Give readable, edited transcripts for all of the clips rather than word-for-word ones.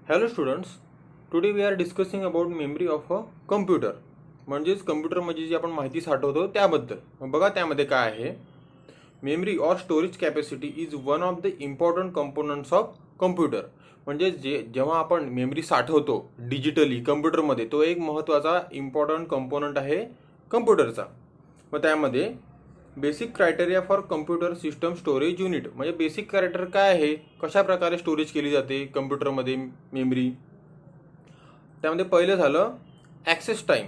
Hello students, today we are discussing about memory of a computer. म्हणजेच कम्प्युटरमध्ये जी आपण माहिती साठवतो त्याबद्दल. मग बघा त्यामध्ये काय आहे. Memory or storage capacity is one of the important components of computer. म्हणजे जेव्हा आपण मेमरी साठवतो डिजिटली कम्प्युटरमध्ये, तो एक महत्त्वाचा इम्पॉर्टंट कंपोनंट आहे कम्प्युटरचा. मग त्यामध्ये basic criteria for computer system storage unit, म्हणजे बेसिक क्रायटेरिया काय आहे, कशा प्रकारे स्टोरेज केली जाते कम्प्युटरमध्ये मेमरी. त्यामध्ये पहिलं झालं access time.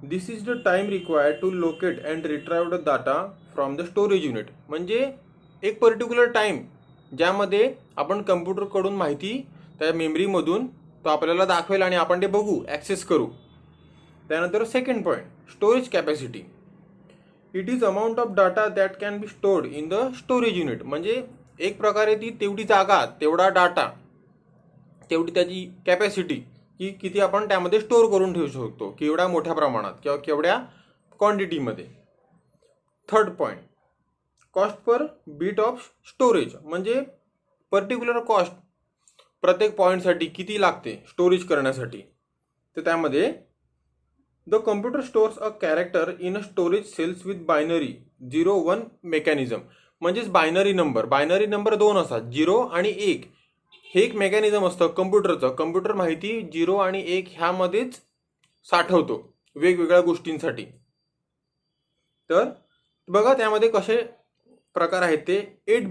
This is the time required to locate and retrieve the data from the storage unit. म्हणजे एक पर्टिक्युलर टाईम ज्यामध्ये आपण कम्प्युटरकडून माहिती त्या मेमरीमधून तो आपल्याला दाखवेल आणि आपण ते बघू, ॲक्सेस करू. त्यानंतर second point storage capacity. It is amount of data that can be stored in the storage unit. म्हणजे एक प्रकारे ती तेवढी जागा, तेवढा डाटा, तेवढी त्याची कॅपॅसिटी की किती आपण त्यामध्ये स्टोअर करून ठेवू शकतो, केवढ्या मोठ्या प्रमाणात किंवा केवढ्या क्वांटिटीमध्ये. Third point cost per bit of storage. म्हणजे पर्टिक्युलर कॉस्ट प्रत्येक पॉईंटसाठी किती लागते स्टोरेज करण्यासाठी. तर त्यामध्ये the computer stores a character in a storage cells with binary 0-1 mechanism. म्हणजेच बायनरी नंबर दोन असतात, 0 आणि 1. हे एक मेकॅनिझम असतं कम्प्युटरचं. कम्प्युटर माहिती 0 आणि 1 ह्यामध्येच साठवतो वेगवेगळ्या गोष्टींसाठी. तर बघा त्यामध्ये कसे प्रकार आहेत ते. 8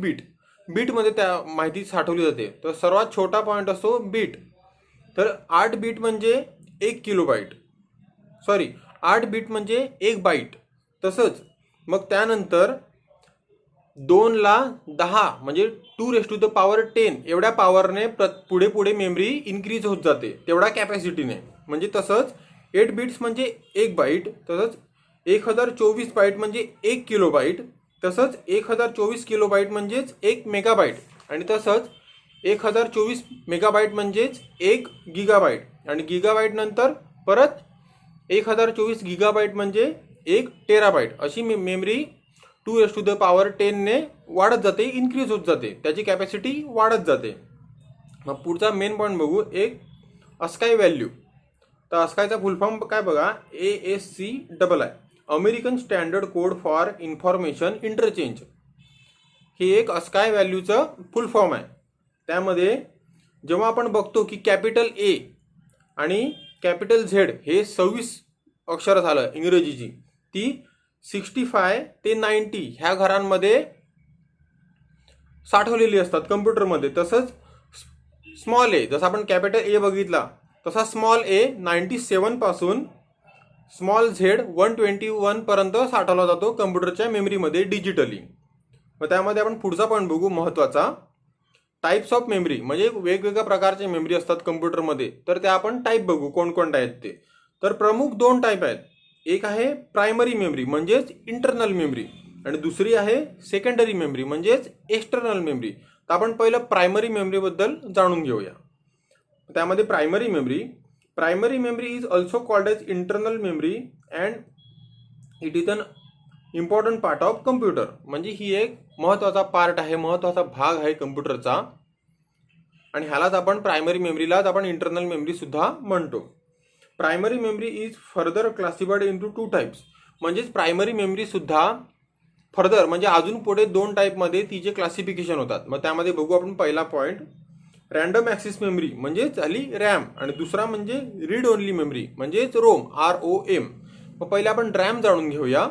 बीटमध्ये त्या माहिती साठवली जाते. तर सर्वात छोटा पॉईंट असतो बीट. तर 8 बीट म्हणजे 1 किलोबाईट, 8 बीट म्हणजे 1 बाईट. तसंच मग त्यानंतर 2 ला 10 म्हणजे 2⁻10 एवढ्या पॉवरने पुढे मेमरी इन्क्रीज होत जाते तेवढ्या कॅपॅसिटीने. म्हणजे तसंच 8 बीट्स म्हणजे 1 बाईट, तसंच 1024 बाईट म्हणजे 1 किलोबाईट, तसंच 1024 किलोबाईट म्हणजेच 1 मेगाबाईट, आणि तसंच 1024 मेगाबाईट म्हणजेच 1 गिगाबाईट, आणि गिगाबाईट नंतर परत 1024 गिगाबाईट म्हणजे 1 टेराबाईट. अशी मेमरी 2⁻10 ने वाढत जाते, इन्क्रीज होत जाते, त्याची कॅपॅसिटी वाढत जाते. मग पुढचा मेन पॉईंट बघू, एक अस्काय व्हॅल्यू. तर अस्कायचा फुल फॉर्म काय बघा, ASCII, American standard code for information interchange. हे एक अस्काय व्हॅल्यूचं फुल फॉर्म आहे. त्यामध्ये जेव्हा आपण बघतो की कॅपिटल A आणि कॅपिटल Z हे 26 अक्षर झालं इंग्रजीची, ती 65 ते 90 ह्या घरांमध्ये साठवलेली असतात कम्प्युटरमध्ये. तसंच स्मॉल ए, जसं आपण कॅपिटल ए बघितला तसा स्मॉल ए 97 पासून स्मॉल Z 121 पर्यंत साठवला जातो कम्प्युटरच्या मेमरीमध्ये डिजिटली. मग त्यामध्ये आपण पुढचा पॉईंट बघू महत्त्वाचा, टाईप्स ऑफ मेमरी. म्हणजे वेगवेगळ्या प्रकारचे मेमरी असतात कम्प्युटरमध्ये. तर त्या आपण टाईप बघू कोणकोणत्या आहेत ते. तर प्रमुख 2 टाईप आहेत. एक आहे प्रायमरी मेमरी म्हणजेच इंटरनल मेमरी, आणि दुसरी आहे सेकंडरी मेमरी म्हणजेच एक्सटर्नल मेमरी. तर आपण पहिलं प्रायमरी मेमरीबद्दल जाणून घेऊया. त्यामध्ये primary memory is also called as internal memory and it is an important part of computer. म्हणजे ही एक महत्त्वाचा पार्ट आहे, महत्त्वाचा भाग आहे कम्प्युटरचा, आणि ह्यालाच आपण प्रायमरी मेमरीलाच आपण इंटरनल मेमरी सुद्धा म्हणतो. Primary memory is further classified into 2 types. म्हणजेच प्रायमरी मेमरी सुद्धा फर्दर म्हणजे अजून पुढे 2 टाईपमध्ये तिचे क्लासिफिकेशन होतात. मग त्यामध्ये बघू आपण पहिला पॉईंट, रँडम ॲक्सेस मेमरी म्हणजे झाली रॅम, आणि दुसरा म्हणजे रीड ओनली मेमरी म्हणजेच ROM. मग पहिले आपण रॅम जाणून घेऊया.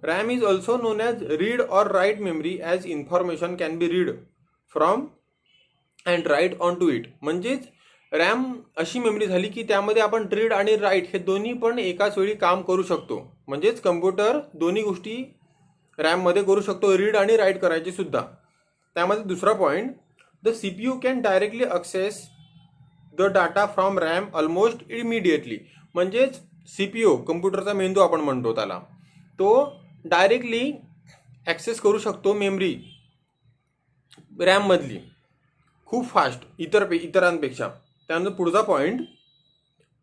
RAM is also known as read or write memory as information can be read from and write onto it. म्हणजेच रॅम अशी मेमरी झाली की त्यामध्ये आपण रीड आणि राईट हे दोन्ही पण एकाच वेळी काम करू शकतो. म्हणजेच कम्प्युटर दोन्ही गोष्टी रॅममध्ये करू शकतो, रीड आणि राईट करायची सुद्धा. त्यामध्ये दुसरा point, the CPU can directly access the data from RAM almost immediately. म्हणजेच CPU कम्प्युटरचा मेंदू आपण म्हणतो त्याला, तो डायरेक्टली ॲक्सेस करू शकतो मेमरी रॅममधली खूप फास्ट इतरांपेक्षा. त्यानंतर पुढचा point,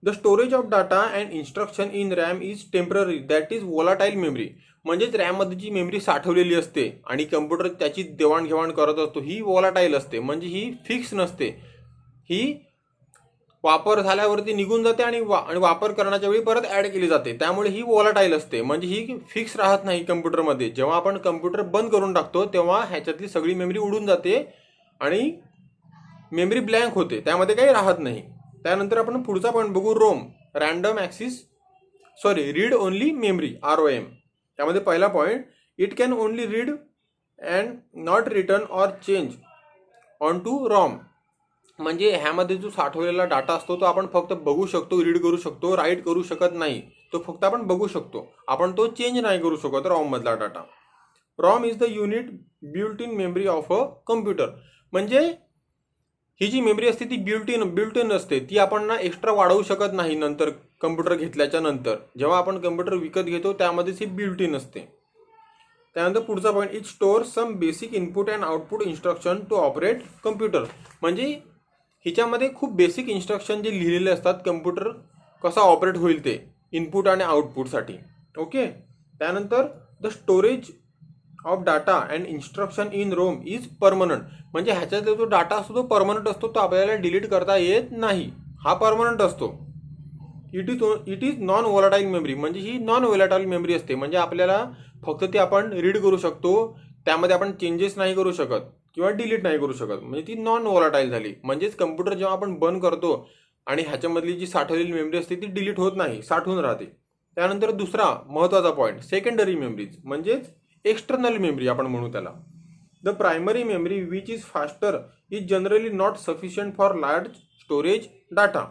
the storage of data and instruction in RAM is temporary that is volatile memory. म्हणजेच रॅममध्ये जी मेमरी साठवलेली असते आणि कम्प्युटर त्याची देवाणघेवाण करत असतो ही वोलाटाईल असते, म्हणजे ही फिक्स नसते. ही वापर झाल्यावरती निघून जाते आणि वापर करण्याच्या वेळी परत ॲड केली जाते. त्यामुळे ही वॉलाटाईल असते, म्हणजे ही फिक्स राहत नाही कम्प्युटरमध्ये. जेव्हा आपण कम्प्युटर बंद करून टाकतो तेव्हा ह्याच्यातली सगळी मेमरी उडून जाते आणि मेमरी ब्लँक होते, त्यामध्ये काही राहत नाही. त्यानंतर आपण पुढचा पॉईंट बघू, ROM, read only memory, ROM. त्यामध्ये पहिला point, it can only read and not return or change on to ROM. म्हणजे ह्यामध्ये जो साठवलेला डाटा असतो तो आपण फक्त बघू शकतो, रीड करू शकतो, राईट करू शकत नाही. तो फक्त आपण बघू शकतो, आपण तो चेंज नाही करू शकत रॉम मधला data. ROM is the unit built in memory of a computer. म्हणजे ही जी मेमरी असते ती बिल्ट इन असते, ती आपण ना एक्स्ट्रा वाढवू शकत नाही. नंतर कम्प्युटर घेतल्याच्या नंतर जेव्हा आपण कम्प्युटर विकत घेतो त्यामध्येच ही बिल्ट इन असते. त्यानंतर पुढचा point, it store some basic input and output instruction to operate computer. म्हणजे हिच्यामध्ये खूप बेसिक इन्स्ट्रक्शन जे लिहिलेले असतात कम्प्युटर कसा ऑपरेट होईल ते इनपुट आणि आउटपुटसाठी. ओके. त्यानंतर the storage of data and instruction in ROM is permanent. म्हणजे ह्याच्यातला जो डाटा असतो तो परमनंट असतो, तो आपल्याला डिलीट करता येत नाही, हा परमनंट असतो. It is non volatile memory. म्हणजे ही नॉन वॉलाटाईल मेमरी असते, म्हणजे आपल्याला फक्त ती आपण रीड करू शकतो, त्यामध्ये आपण चेंजेस नाही करू शकत किंवा डिलीट नाही करू शकत. म्हणजे ती नॉन वॉलाटाईल झाली. म्हणजेच कम्प्युटर जेव्हा आपण बंद करतो आणि ह्याच्यामधली जी साठवलेली मेमरी असते ती डिलीट होत नाही, साठवून राहते. त्यानंतर दुसरा महत्त्वाचा पॉईंट, सेकंडरी मेमरीज, म्हणजेच एक्सटर्नल मेमरी आपण म्हणू त्याला. The primary memory which is faster is generally not sufficient for large storage data.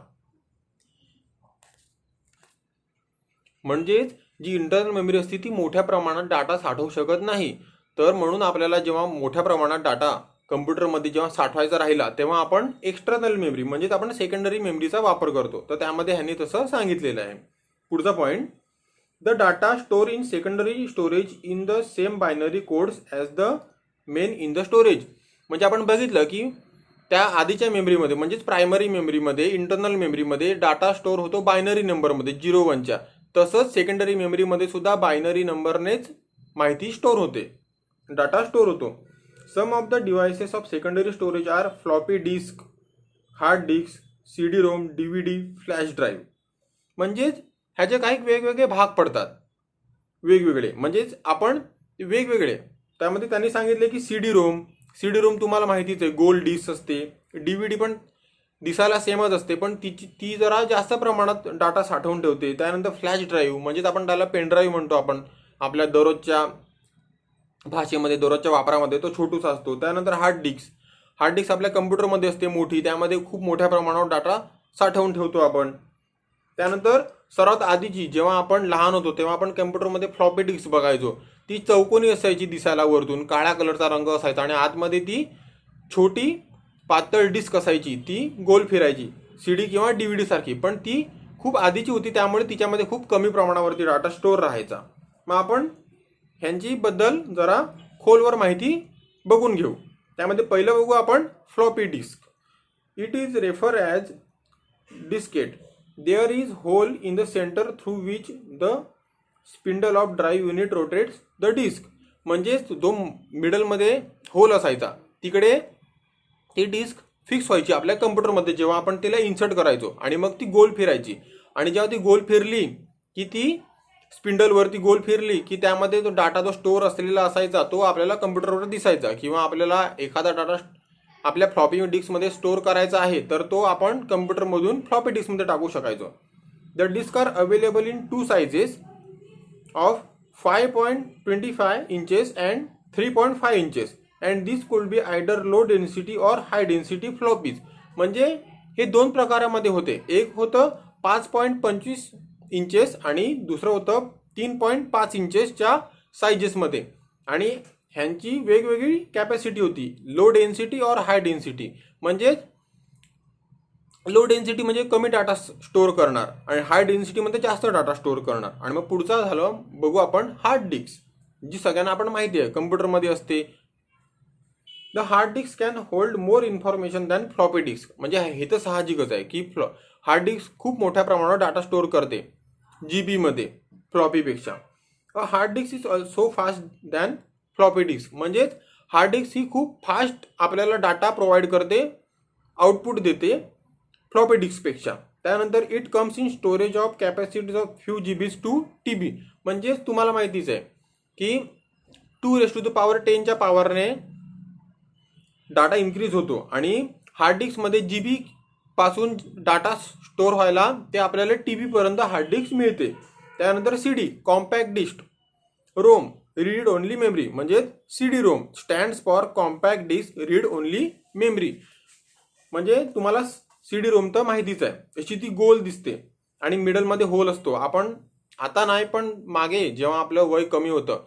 म्हणजेच जी इंटरनल मेमरी असते ती मोठ्या प्रमाणात डाटा साठवू शकत नाही. तर म्हणून आपल्याला जेव्हा मोठ्या प्रमाणात डाटा कम्प्युटरमध्ये जेव्हा साठवायचा राहिला तेव्हा आपण एक्सटर्नल मेमरी म्हणजेच आपण सेकंडरी मेमरीचा वापर करतो. तर त्यामध्ये ह्यांनी तसं सांगितलेलं आहे. पुढचा point, the data store in secondary storage in the same binary codes as the main in the storage. म्हणजे आपण बघितलं की त्या आधीच्या मेमरीमध्ये म्हणजेच प्रायमरी मेमरीमध्ये, इंटरनल मेमरीमध्ये डाटा स्टोअर होतो बायनरी नंबरमध्ये 0-1च्या. तसंच सेकंडरी मेमरीमध्ये सुद्धा बायनरी नंबरनेच माहिती स्टोअर होते, डाटा स्टोअर होतो. Some of the devices of secondary storage are floppy disk, hard disk, CD-ROM, DVD, flash drive. म्हणजेच ह्याचे काही वेगवेगळे भाग पडतात, वेगवेगळे म्हणजेच आपण वेगवेगळे. त्यामध्ये त्यांनी सांगितले की CD-ROM तुम्हाला माहितीच आहे, गोल डिस्क असते. DVD पण दिसायला सेमच असते, पण ती जरा जास्त प्रमाणात डाटा साठवून ठेवते. त्यानंतर फ्लॅश ड्राईव्ह, म्हणजेच आपण त्याला पेन ड्राईव्ह म्हणतो आपण आपल्या दररोजच्या भाषेमध्ये, दररोजच्या वापरामध्ये, तो छोटूसा असतो. त्यानंतर हार्ड डिस्क आपल्या कम्प्युटरमध्ये असते मोठी, त्यामध्ये खूप मोठ्या प्रमाणावर डाटा साठवून ठेवतो आपण. त्यानंतर सर्वात आधीची जेव्हा आपण लहान होतो तेव्हा आपण कम्प्युटरमध्ये फ्लॉपी डिस्क बघायचो. ती चौकोनी असायची दिसायला, वरतून काळ्या कलरचा रंग असायचा आणि आतमध्ये ती छोटी पातळ डिस्क असायची, ती गोल फिरायची, CD किंवा DVD सारखी. पण ती खूप आधीची होती, त्यामुळे तिच्यामध्ये खूप कमी प्रमाणावरती डाटा स्टोअर राहायचा. मग आपण ह्यांची बद्दल जरा खोलवर माहिती बघून घेऊ. त्यामध्ये पहिलं बघू आपण floppy disk. It is refer as diskette. There is hole in the centre through which the spindle of drive unit rotates the disk. म्हणजेच जो मिडलमध्ये होल असायचा तिकडे ती डिस्क फिक्स व्हायची आपल्या कम्प्युटरमध्ये जेव्हा आपण तिला इन्सर्ट करायचो, आणि मग ती गोल फिरायची. आणि जेव्हा ती गोल फिरली की ती स्पिंडलवरती गोल फिरली की त्यामध्ये तो डाटा जो स्टोअर असलेला असायचा तो आपल्याला कम्प्युटरवर दिसायचा. किंवा आपल्याला एखादा डाटा आपल्या फ्लॉपी डिस्कमध्ये स्टोअर करायचा आहे तर तो आपण कम्प्युटरमधून फ्लॉपी डिस्कमध्ये टाकू शकायचो. The disk are available in 2 sizes of 5.25 inches and 3.5 inches and this could be आयडर low density और हाय डेन्सिटी फ्लॉपीज. म्हणजे हे 2 प्रकारामध्ये होते. एक होतं 5.25 इंचेस आणि दुसरं होतं 3.5 इंचेसच्या साइजेसमध्ये. आणि ह्यांची वेगवेगळी कॅपॅसिटी होती, लो डेन्सिटी और हाय डेन्सिटी. म्हणजेच लो डेन्सिटी म्हणजे कमी डाटा स्टोअर करणार आणि हाय डेन्सिटीमध्ये जास्त डाटा स्टोअर करणार. आणि मग पुढचा झालं बघू आपण हार्ड डिस्क, जी सगळ्यांना आपण माहिती आहे कम्प्युटरमध्ये असते. The hard disk can hold more information than floppy disk. म्हणजे हे तर साहजिकच आहे की हार्ड डिस्क खूप मोठ्या प्रमाणावर डाटा स्टोअर करते GB मध्ये फ्लॉपीपेक्षा. Hard disk is also fast than floppy disk. म्हणजेच हार्ड डिस्क ही खूप फास्ट आपल्याला डाटा प्रोव्हाइड करते आउटपुट देते फ्लॉपी डिस्कपेक्षा. त्यानंतर it comes in storage of capacities of few GBs to TB. म्हणजेच तुम्हाला माहितीच आहे की 2⁻10च्या पॉवरने डाटा इन्क्रीज होतो आणि हार्ड डिस्कमध्ये GB पासून डाटा स्टोअर व्हायला ते आपल्याला TB पर्यंत हार्ड डिस्क मिळते. त्यानंतर CD compact disk. ROM read only memory म्हणजे CD ROM stands for compact disk read only memory. म्हणजे तुम्हाला CD रोम तर माहितीच आहे, अशी ती गोल दिसते आणि मिडलमध्ये होल असतो. आपण आता नाही पण मागे जेव्हा आपलं वय कमी होतं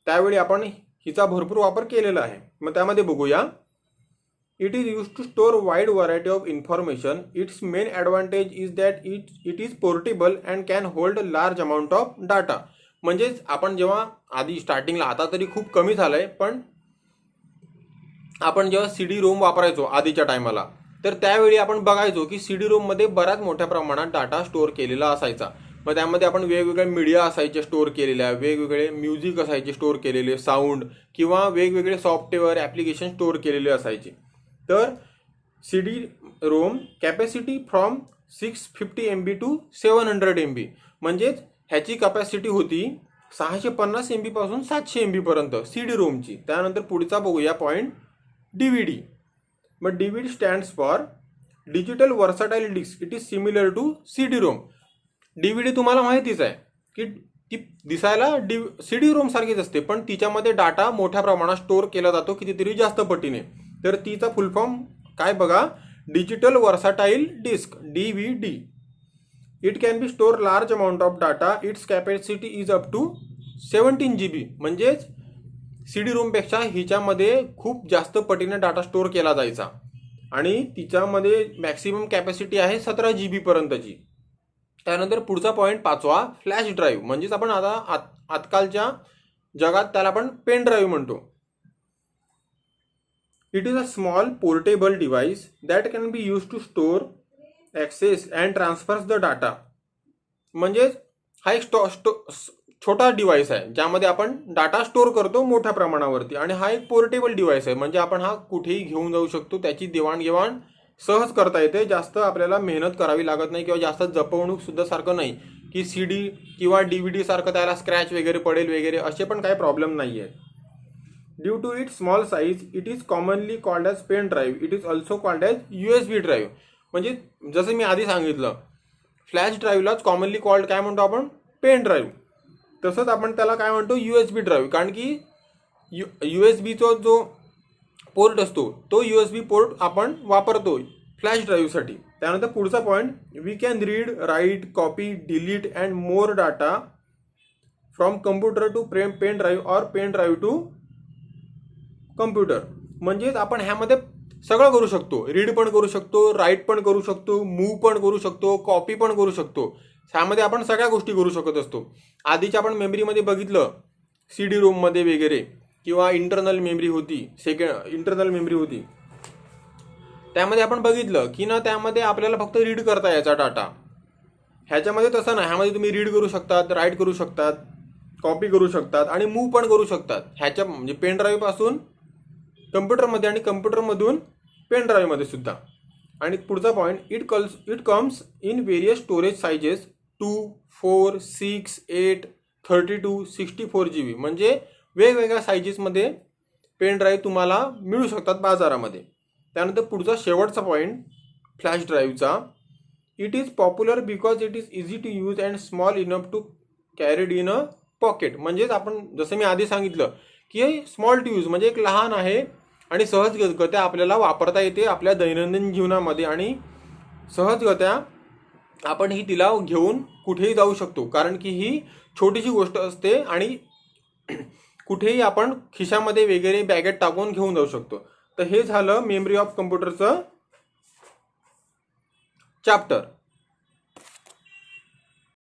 त्यावेळी आपण हिचा भरपूर वापर केलेला आहे. मग त्यामध्ये बघूया. It is use to store wide variety of information. Its main advantage is that it is portable and can hold large amount of data. म्हणजेच आपण जेव्हा आधी स्टार्टिंगला, आता तरी खूप कमी झालंय, पण आपण जेव्हा CD रोम वापरायचो आधीच्या टायमाला, तर त्यावेळी आपण बघायचो की CD रोममध्ये बऱ्याच मोठ्या प्रमाणात डाटा स्टोअर केलेला असायचा. मग त्यामध्ये आपण वेगवेगळ्या मीडिया असायचे स्टोअर केलेल्या, वेगवेगळे म्युझिक असायचे स्टोअर केलेले, साऊंड किंवा वेगवेगळे सॉफ्टवेअर ॲप्लिकेशन स्टोअर केलेले असायचे. तर CD ROM capacity from 650 MB to 700 MB. म्हणजेच ह्याची कॅपॅसिटी होती 650 MB पासून 700 MB पर्यंत CD रोमची. त्यानंतर पुढचा बघूया पॉईंट, DVD. मग DVD stands for digital versatile disk. It is similar to CD ROM. DVD तुम्हाला माहितीच आहे की ती दिसायला CD रोम सारखीच असते, पण तिच्यामध्ये डाटा मोठ्या प्रमाणात स्टोअर केला जातो कितीतरी जास्त पटीने. तर तिचा फुल फॉर्म काय बघा, digital versatile disk DVD. It can be store large amount of data. Its capacity is up to 17 GB. म्हणजेच CD रोमपेक्षा हिच्यामध्ये खूप जास्त पटीने डाटा स्टोअर केला जायचा आणि तिच्यामध्ये मॅक्सिमम कॅपॅसिटी आहे 17 GB पर्यंतची. त्यानंतर पुढचा पॉईंट 5वा, फ्लॅश ड्राईव्ह. म्हणजेच आपण आता आजकालच्या जगात त्याला आपण पेन ड्राईव्ह म्हणतो. It is a small portable device that can be use to store, access and transfer the data. म्हणजेच हा एक छोटा डिव्हाइस आहे ज्यामध्ये आपण डाटा स्टोअर करतो मोठ्या प्रमाणावरती, आणि हा एक पोर्टेबल डिव्हाइस आहे म्हणजे आपण हा कुठेही घेऊन जाऊ शकतो. त्याची देवाणघेवाण सहज करता येते. जास्त आपल्याला मेहनत करावी लागत नाही किंवा जास्त जपवणूक सुद्धा सारखं नाही की CD किंवा DVD सारखं त्याला स्क्रॅच वगैरे पडेल वगैरे, असे पण काही प्रॉब्लेम नाही आहेत. Due to it small size it is commonly called as pen drive. It is also called as USB drive. म्हणजे जसं मी आधी सांगितलं, फ्लॅश ड्राईव्हलाच कॉमनली कॉल्ड काय म्हणतो आपण, पेन ड्राईव्ह. तसंच आपण त्याला काय म्हणतो, USB ड्राईव्ह. कारण की USBचा जो पोर्ट असतो तो USB पोर्ट आपण वापरतो फ्लॅश ड्राईव्हसाठी. त्यानंतर पुढचा point, we can read, write, copy, delete and more data from computer to pen drive or pen drive to computer. म्हणजेच आपण ह्यामध्ये सगळं करू शकतो. रीड पण करू शकतो, राईट पण करू शकतो, मूव्ह पण करू शकतो, कॉपी पण करू शकतो. ह्यामध्ये आपण सगळ्या गोष्टी करू शकत असतो. आधीच्या आपण मेमरीमध्ये बघितलं CD रोममध्ये वगैरे, किंवा इंटरनल मेमरी होती, इंटरनल मेमरी होती, त्यामध्ये आपण बघितलं की ना त्यामध्ये आपल्याला फक्त रीड करता यायचा डाटा. ह्याच्यामध्ये तसं नाही. ह्यामध्ये तुम्ही रीड करू शकतात, राईट करू शकतात, कॉपी करू शकतात आणि मूव्ह पण करू शकतात. ह्याच्या म्हणजे पेन ड्राईव्ह पासून कम्प्युटरमध्ये आणि कम्प्युटरमधून पेन ड्राईव्हमध्ये सुद्धा. आणि पुढचा point, it comes in various storage sizes 2, 4, 6, 8, 32, 64 GB. म्हणजे वेगवेगळ्या साईजेसमध्ये पेन ड्राईव्ह तुम्हाला मिळू शकतात बाजारामध्ये. त्यानंतर पुढचा शेवटचा पॉईंट फ्लॅश ड्राईव्हचा, it is popular because it is easy to use and small enough to carried in a pocket. म्हणजेच आपण जसं मी आधी सांगितलं की स्मॉल टू यूज म्हणजे एक लहान आहे आणि सहजगत्या आपल्याला वापरता येते आपल्या दैनंदिन जीवनामध्ये, आणि सहजगत्या आपण ही तिला घेऊन कुठेही जाऊ शकतो. कारण की ही छोटीशी गोष्ट असते आणि कुठेही आपण खिशामध्ये वगैरे बॅगेत टाकून घेऊन जाऊ शकतो. तर हे झालं मेमरी ऑफ कम्प्युटरचं चॅप्टर.